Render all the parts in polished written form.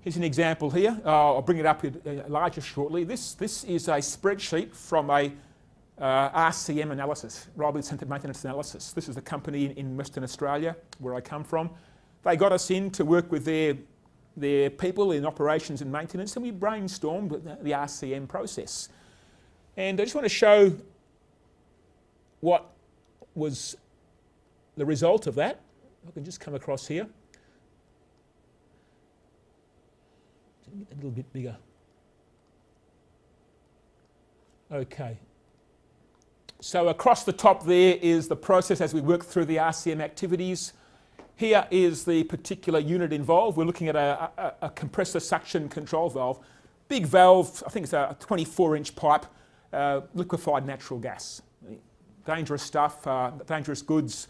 Here's an example here. I'll bring it up larger shortly. This is a spreadsheet from a RCM analysis, reliability centred maintenance analysis. This is a company in Western Australia where I come from. They got us in to work with their people in operations and maintenance, and we brainstormed the RCM process. And I just want to show what was the result of that. I can just come across here. A little bit bigger. Okay. So across the top there is the process as we work through the RCM activities. Here is the particular unit involved. We're looking at a compressor suction control valve. Big valve, I think it's a 24-inch pipe, liquefied natural gas. Dangerous stuff, dangerous goods,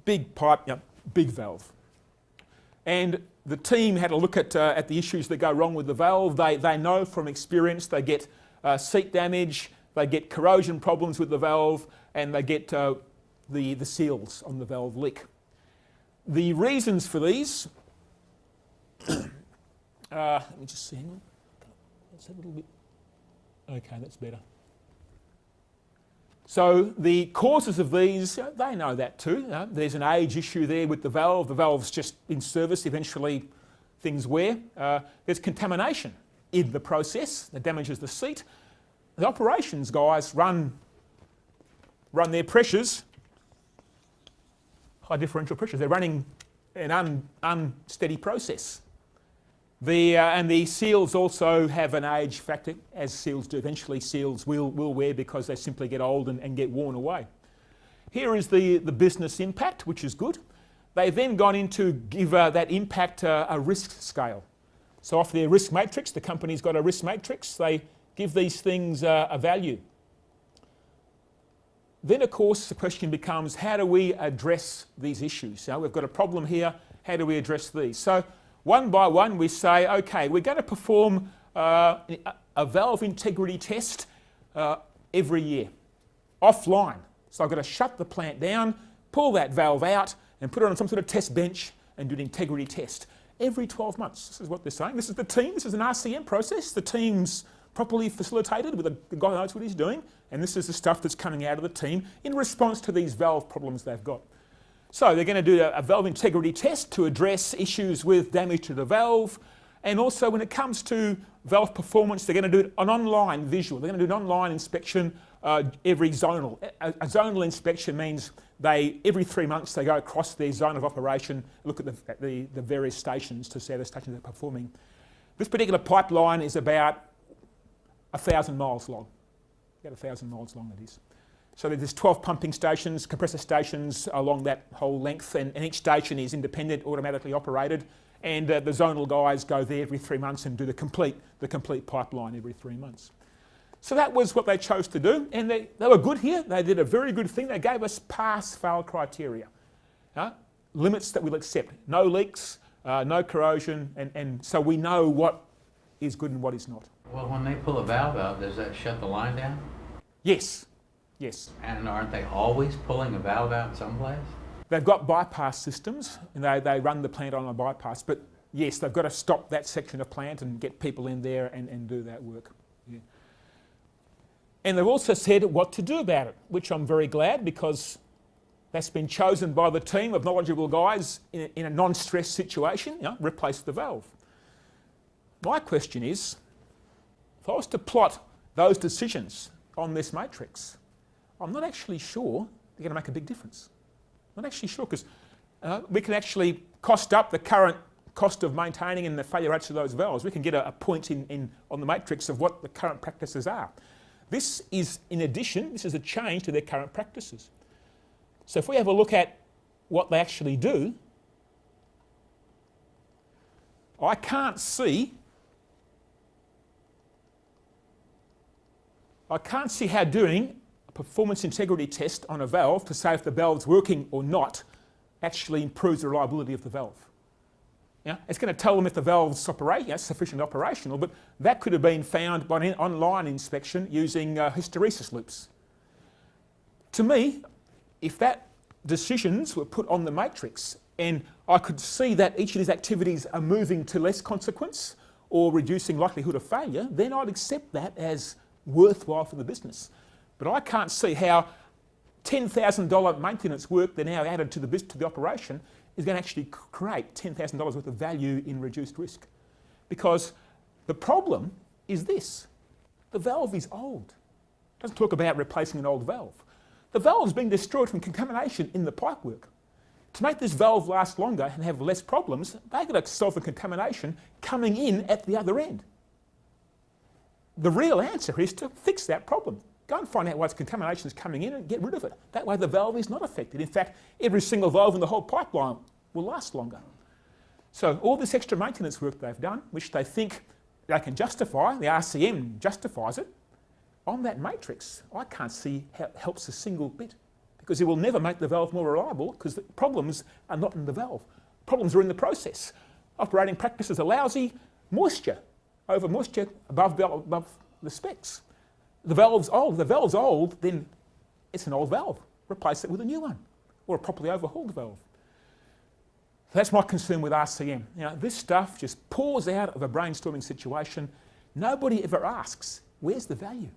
big pipe, big valve. And the team had a look at the issues that go wrong with the valve. They know from experience they get seat damage, they get corrosion problems with the valve, and they get the seals on the valve leak. The reasons for these, let me just see, hang on. That's a little bit, okay, that's better. So the causes of these, they know that too. There's an age issue there with the valve. The valve's just in service, eventually things wear. There's contamination in the process that damages the seat. The operations guys run their pressures, high differential pressures. They're running an unsteady process. And the seals also have an age factor, as seals do. Eventually seals will wear because they simply get old and get worn away. Here is the business impact, which is good. They've then gone in to give that impact a risk scale. So off their risk matrix, the company's got a risk matrix, they give these things a value. Then of course the question becomes, how do we address these issues? We've got a problem here, how do we address these? So one by one we say, okay, we're going to perform a valve integrity test every year, offline. So I've got to shut the plant down, pull that valve out and put it on some sort of test bench and do an integrity test every 12 months. This is what they're saying. This is the team, this is an RCM process. The team's properly facilitated with a guy who knows what he's doing, and this is the stuff that's coming out of the team in response to these valve problems they've got. So they're going to do a valve integrity test to address issues with damage to the valve, and also when it comes to valve performance, they're going to do an online visual. They're going to do an online inspection every zonal. A zonal inspection means every 3 months they go across their zone of operation, look at the various stations to see how the stations are performing. This particular pipeline is about 1,000 miles long. About 1,000 miles long it is. So there's 12 pumping stations, compressor stations along that whole length, and each station is independent, automatically operated, and the zonal guys go there every 3 months and do the complete pipeline every 3 months. So that was what they chose to do, and they were good here. They did a very good thing. They gave us pass-fail criteria, limits that we'll accept. No leaks, no corrosion, and so we know what is good and what is not. Well, when they pull a valve out, does that shut the line down? Yes, yes. And aren't they always pulling a valve out someplace? They've got bypass systems, and they run the plant on a bypass, but yes, they've got to stop that section of plant and get people in there and do that work. Yeah. And they've also said what to do about it, which I'm very glad, because that's been chosen by the team of knowledgeable guys in a non-stress situation, replace the valve. My question is, if I was to plot those decisions on this matrix, I'm not actually sure they're going to make a big difference. I'm not actually sure, because we can actually cost up the current cost of maintaining and the failure rates of those valves. We can get a point on the matrix of what the current practices are. This is in addition, this is a change to their current practices. So if we have a look at what they actually do, I can't see how doing a performance integrity test on a valve to say if the valve's working or not actually improves the reliability of the valve. It's going to tell them if the valve's sufficiently operational, but that could have been found by an online inspection using hysteresis loops. To me, if that decisions were put on the matrix and I could see that each of these activities are moving to less consequence or reducing likelihood of failure, then I'd accept that as worthwhile for the business. But I can't see how $10,000 maintenance work they're now added to the operation is going to actually create $10,000 worth of value in reduced risk. Because the problem is this: the valve is old. It doesn't talk about replacing an old valve. The valve's been destroyed from contamination in the pipework. To make this valve last longer and have less problems, they've got to solve the contamination coming in at the other end. The real answer is to fix that problem. Go and find out why contamination is coming in and get rid of it. That way the valve is not affected. In fact, every single valve in the whole pipeline will last longer. So all this extra maintenance work they've done, which they think they can justify, the RCM justifies it, on that matrix, I can't see how it helps a single bit, because it will never make the valve more reliable, because the problems are not in the valve. Problems are in the process. Operating practices are lousy. Moisture, over moisture above the specs. The valve's old. The valve's old, then it's an old valve. Replace it with a new one, or a properly overhauled valve. So that's my concern with RCM. Now, this stuff just pours out of a brainstorming situation. Nobody ever asks, where's the value?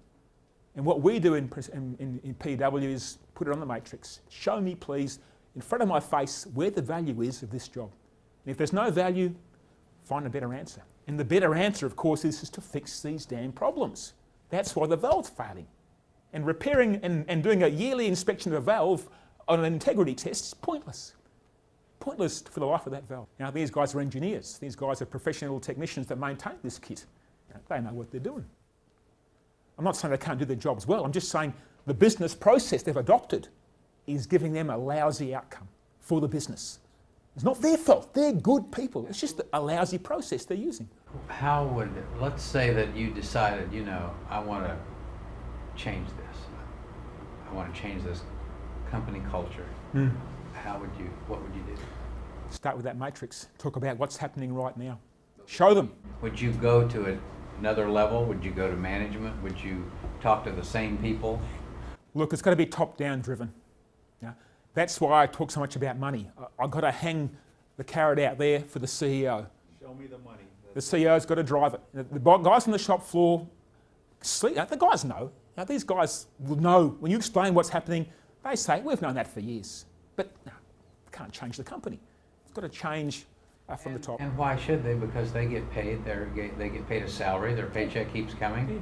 And what we do in PW is put it on the matrix. Show me, please, in front of my face, where the value is of this job. And if there's no value, find a better answer. And the better answer, of course, is to fix these damn problems. That's why the valve's failing. And repairing and doing a yearly inspection of a valve on an integrity test is pointless. Pointless for the life of that valve. Now, these guys are engineers. These guys are professional technicians that maintain this kit. They know what they're doing. I'm not saying they can't do their jobs well. I'm just saying the business process they've adopted is giving them a lousy outcome for the business. It's not their fault. They're good people. It's just a lousy process they're using. How would, let's say that you decided, I want to change this. I want to change this company culture. What would you do? Start with that matrix. Talk about what's happening right now. Show them. Would you go to another level? Would you go to management? Would you talk to the same people? Look, it's got to be top-down driven. That's why I talk so much about money. I've got to hang the carrot out there for the CEO. Show me the money. The CEO's got to drive it. The guys on the shop floor, the guys know. Now, these guys will know. When you explain what's happening, they say, we've known that for years. But no, can't change the company. It's got to change from the top. And why should they? Because they get paid. They get paid a salary. Their paycheck keeps coming. Yeah.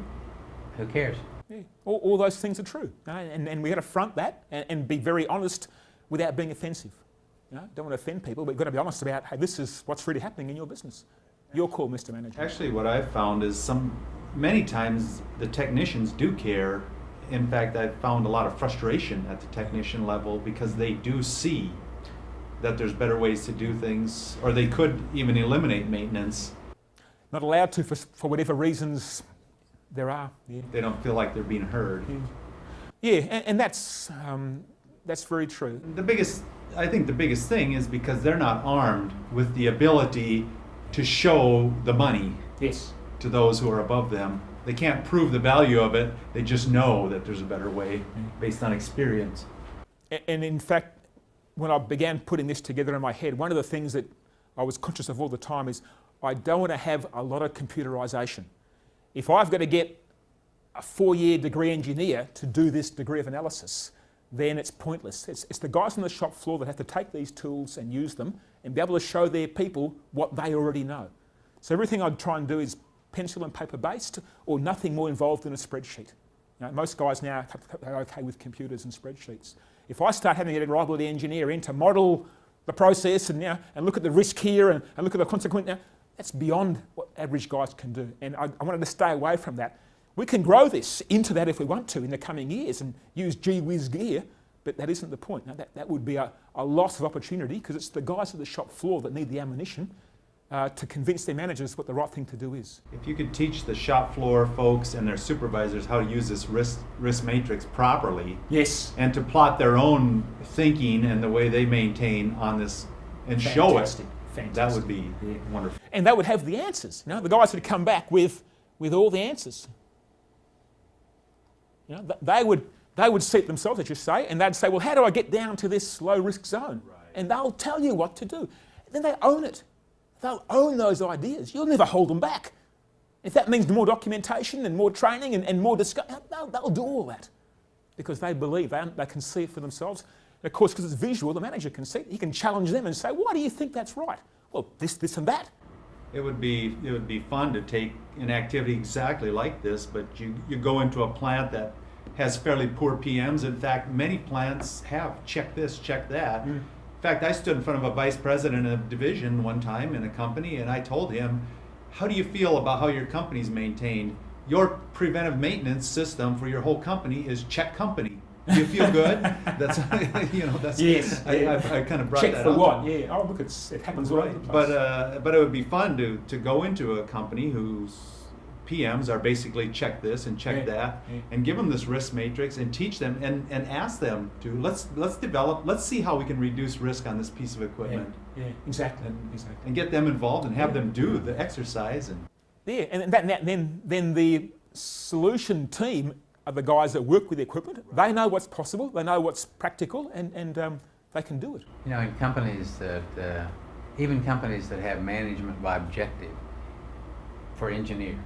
Who cares? Yeah. All those things are true. And we've got to front that and be very honest without being offensive. Don't want to offend people, but we've got to be honest about, hey, this is what's really happening in your business. Your call, Mr. Manager. Actually, what I've found is many times the technicians do care. In fact, I've found a lot of frustration at the technician level because they do see that there's better ways to do things, or they could even eliminate maintenance. Not allowed to for whatever reasons there are. Yeah. They don't feel like they're being heard. Yeah, and that's very true. I think the biggest thing is because they're not armed with the ability to show the money to those who are above them. They can't prove the value of it. They just know that there's a better way based on experience. And in fact, when I began putting this together in my head, one of the things that I was conscious of all the time is I don't want to have a lot of computerization. If I've got to get a 4-year degree engineer to do this degree of analysis, then it's pointless. It's the guys on the shop floor that have to take these tools and use them and be able to show their people what they already know. So everything I'd try and do is pencil and paper based or nothing more involved in a spreadsheet. Most guys now are okay with computers and spreadsheets. If I start having a reliability engineer in to model the process and look at the risk here and look at the consequence, that's beyond what average guys can do. And I wanted to stay away from that. We can grow this into that if we want to in the coming years and use gee whiz gear, but that isn't the point. That would be a loss of opportunity because it's the guys at the shop floor that need the ammunition to convince their managers what the right thing to do is. If you could teach the shop floor folks and their supervisors how to use this risk matrix properly, yes, and to plot their own thinking and the way they maintain on this and show it, that would be wonderful. And that would have the answers. The guys would come back with all the answers. They would seat themselves, as you say, and they'd say, well, how do I get down to this low risk zone? Right. And they'll tell you what to do. Then they own it. They'll own those ideas. You'll never hold them back. If that means more documentation and more training and more discussion, they'll do all that because they believe, they can see it for themselves. And of course, because it's visual, the manager can see it. He can challenge them and say, why do you think that's right? Well, this and that. It would be fun to take an activity exactly like this, but you go into a plant that has fairly poor PMs. In fact, many plants have check this, check that. In fact, I stood in front of a vice president of division one time in a company, and I told him, how do you feel about how your company's maintained? Your preventive maintenance system for your whole company is check company. Do you feel good? That's that's Yes. I kind of brought Check that for up. what? Yeah. Oh, look, it happens all over the place. But it would be fun to go into a company whose PMs are basically check this and check that, and give them this risk matrix and teach them and ask them to let's see how we can reduce risk on this piece of equipment. Yeah, exactly. And get them involved and have them do the exercise and then the solution team are the guys that work with the equipment. They know what's possible, they know what's practical, and they can do it. You know, in companies that, even companies that have management by objective for engineers,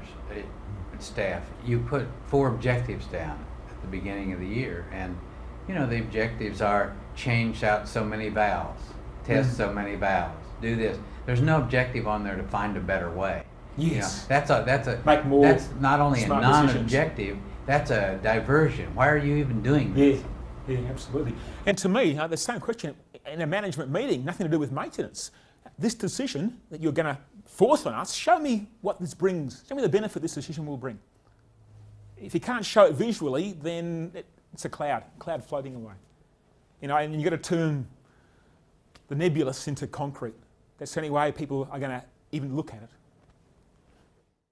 staff, you put 4 objectives down at the beginning of the year, and you know the objectives are change out so many valves, test so many valves, do this. There's no objective on there to find a better way. Yes. You know, that's Make more that's not only a smart non-objective, that's a diversion. Why are you even doing this? Yeah, absolutely. And to me, the same question in a management meeting, nothing to do with maintenance. This decision that you're going to force on us, show me what this brings. Show me the benefit this decision will bring. If you can't show it visually, then it's a cloud floating away. You know, and you've got to turn the nebulous into concrete. That's the only way people are going to even look at it.